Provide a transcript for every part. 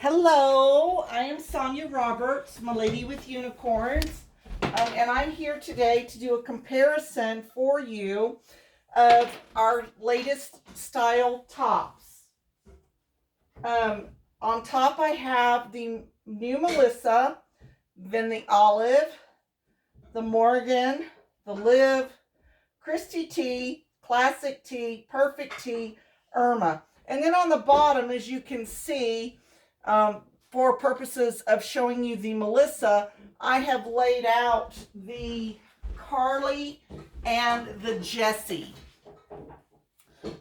Hello, I am Sonia Roberts, my lady with unicorns, and I'm here today to do a comparison for you of our latest style tops. On top I have the new Melissa, then the Olive, the Morgan, the Liv, Christy T, Classic T, Perfect T, Irma. And then on the bottom, as you can see, for purposes of showing you the Melissa, I have laid out the Carly and the Jessie.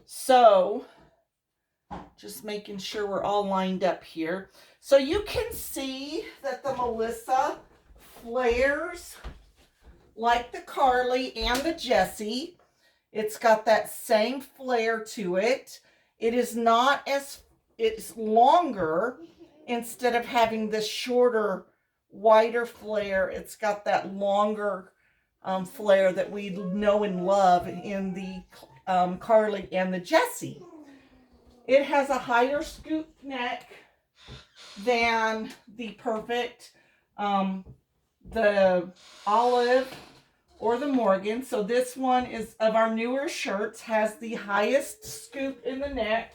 So, just making sure we're all lined up here. So you can see that the Melissa flares like the Carly and the Jessie. It's got that same flare to it. It is not as, it's longer. Instead of having this shorter, wider flare, it's got that longer flare that we know and love in the Carly and the Jessie. It has a higher scoop neck than the Perfect, the Olive, or the Morgan. So this one is, of our newer shirts, has the highest scoop in the neck.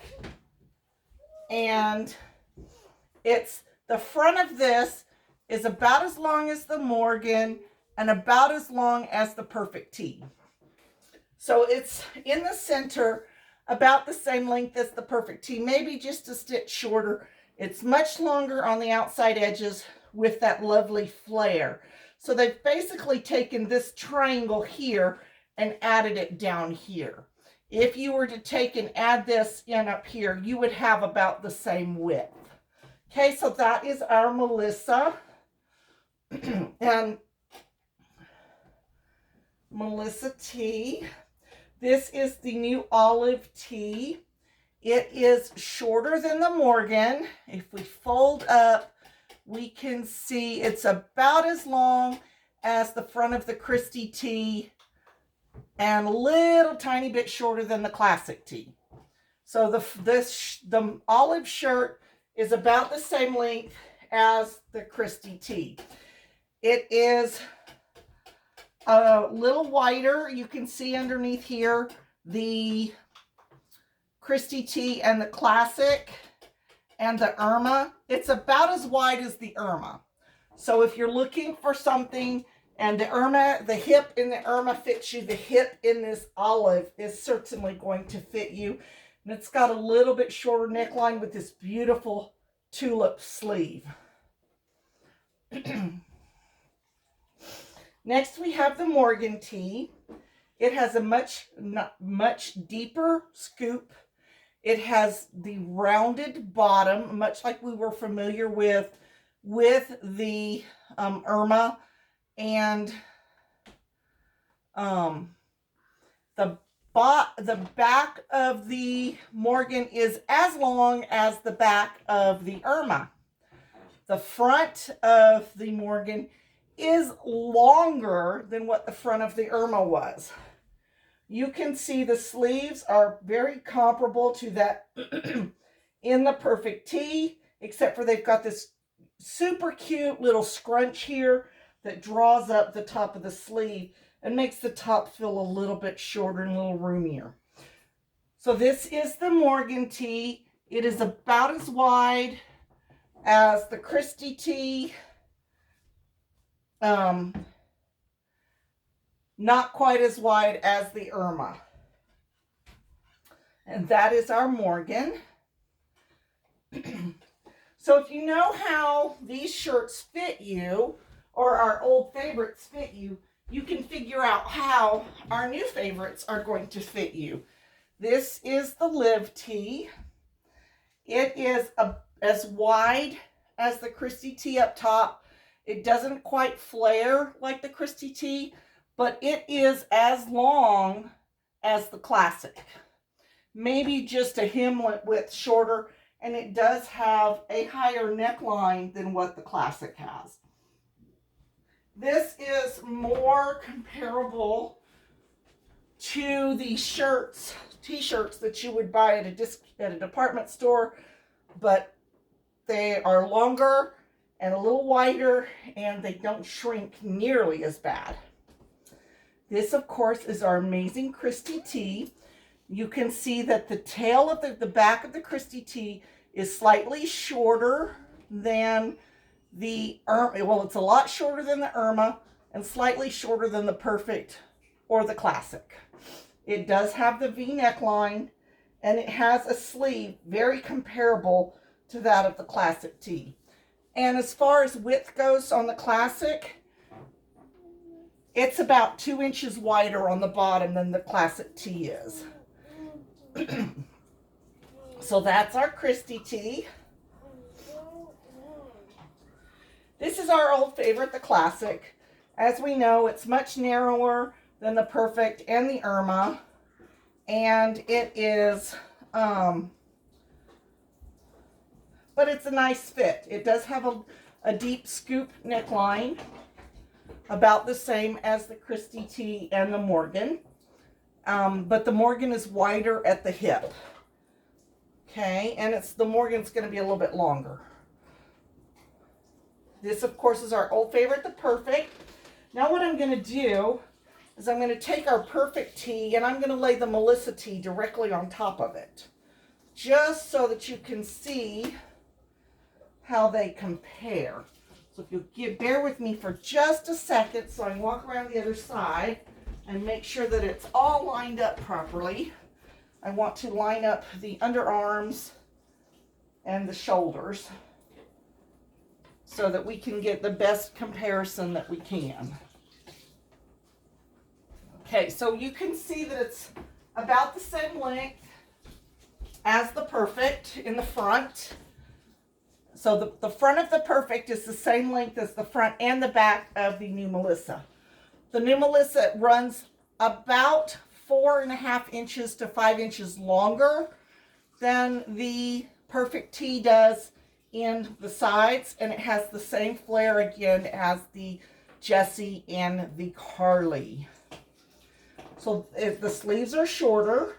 And it's the front of this is about as long as the Morgan and about as long as the Perfect T. So it's in the center, about the same length as the Perfect T, maybe just a stitch shorter. It's much longer on the outside edges with that lovely flare. So they've basically taken this triangle here and added it down here. If you were to take and add this in up here, you would have about the same width. Okay, so that is our Melissa. And Melissa T. This is the new Olive T. It is shorter than the Morgan. If we fold up, we can see it's about as long as the front of the Christy T and a little tiny bit shorter than the Classic T. So the Olive shirt is about the same length as the Christy T. It is a little wider. You can see underneath here the Christy T and the Classic and the Irma. It's about as wide as the Irma. So if you're looking for something and the Irma, the hip in the Irma fits you, the hip in this Olive is certainly going to fit you. And it's got a little bit shorter neckline with this beautiful tulip sleeve. Next we have the Morgan T. It has a much deeper scoop. It has the rounded bottom, much like we were familiar with the Irma, and the back of the Morgan is as long as the back of the Irma. The front of the Morgan is longer than what the front of the Irma was. You can see the sleeves are very comparable to that in the Perfect T, except for they've got this super cute little scrunch here that draws up the top of the sleeve and makes the top feel a little bit shorter and a little roomier. So this is the Morgan T. It is about as wide as the Christy T. Not quite as wide as the Irma. And that is our Morgan. So if you know how these shirts fit you, or our old favorites fit you, you can figure out how our new favorites are going to fit you. This is the Liv T. It is as wide as the Christy T up top. It doesn't quite flare like the Christy T, but it is as long as the Classic. Maybe just a hemlet width shorter, and it does have a higher neckline than what the Classic has. This is more comparable to the t-shirts that you would buy at a department store, but they are longer and a little wider, and they don't shrink nearly as bad. This, of course, is our amazing Christy tee. You can see that the tail of the back of the Christy tee is slightly shorter than the Irma. Well, it's a lot shorter than the Irma and slightly shorter than the Perfect or the Classic. It does have the V neckline, and it has a sleeve very comparable to that of the Classic tee. And as far as width goes on the Classic, it's about 2 inches wider on the bottom than the Classic tee is. So that's our Christy tee. This is our old favorite, the Classic. As we know, it's much narrower than the Perfect and the Irma. And it is, but it's a nice fit. It does have a deep scoop neckline, about the same as the Christy tee and the Morgan. But the Morgan is wider at the hip. Okay, and the Morgan's going to be a little bit longer. This, of course, is our old favorite, the Perfect. Now what I'm going to do is I'm going to take our Perfect tee and I'm going to lay the Melissa tee directly on top of it, just so that you can see how they compare. So if you'll bear with me for just a second so I can walk around the other side and make sure that it's all lined up properly. I want to line up the underarms and the shoulders so that we can get the best comparison that we can. Okay, so you can see that it's about the same length as the Perfect in the front. So the front of the Perfect is the same length as the front and the back of the new Melissa. The new Melissa runs about 4.5 inches to 5 inches longer than the Perfect tee does in the sides, and it has the same flare again as the Jessie and the Carly. So if the sleeves are shorter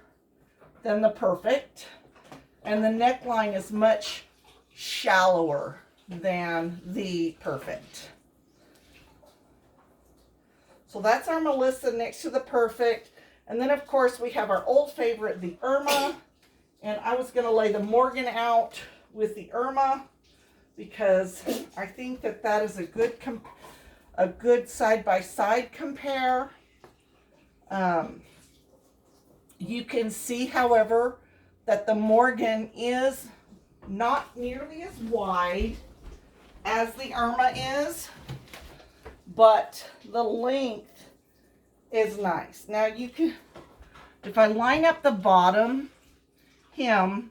than the Perfect, and the neckline is much shallower than the Perfect. So that's our Melissa next to the Perfect. And then, of course, we have our old favorite, the Irma. And I was going to lay the Morgan out with the Irma because I think that that is a good side-by-side compare. You can see, however, that the Morgan is not nearly as wide as the Irma is, but the length is nice. Now you can, if I line up the bottom hem,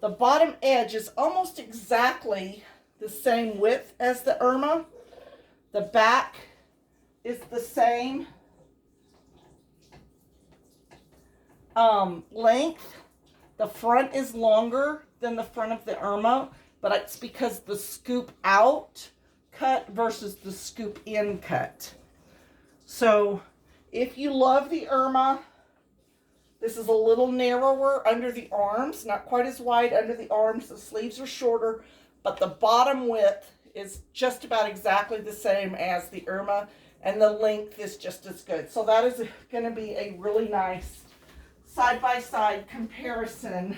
the bottom edge is almost exactly the same width as the Irma. The back is the same length. The front is longer than the front of the Irma, but it's because the scoop out cut versus the scoop in cut. So if you love the Irma, this is a little narrower under the arms, not quite as wide under the arms. The sleeves are shorter, but the bottom width is just about exactly the same as the Irma, and the length is just as good. So that is going to be a really nice side-by-side comparison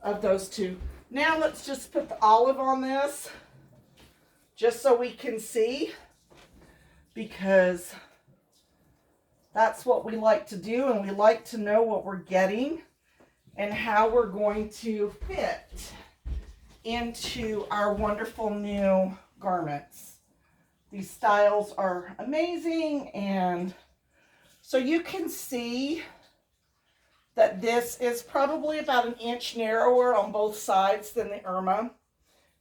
of those two. Now let's just put the olive on this, just so we can see, because that's what we like to do, and we like to know what we're getting and how we're going to fit into our wonderful new garments. These styles are amazing, and so you can see that this is probably about 1 inch narrower on both sides than the Irma.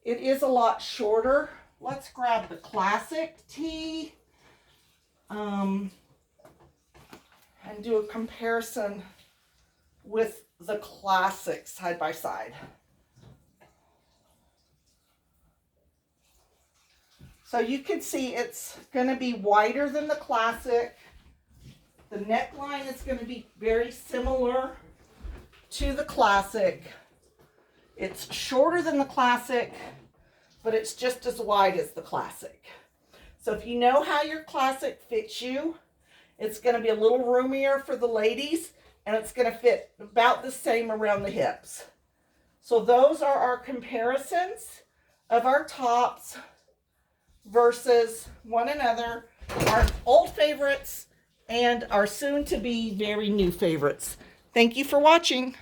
It is a lot shorter. Let's grab the Classic tee and do a comparison with the Classic side by side. So you can see it's going to be wider than the Classic. The neckline is going to be very similar to the Classic. It's shorter than the classic, but it's just as wide as the classic. So if you know how your classic fits you, it's going to be a little roomier for the ladies, and it's going to fit about the same around the hips. So those are our comparisons of our tops versus one another, our old favorites and our soon to be very new favorites. Thank you for watching.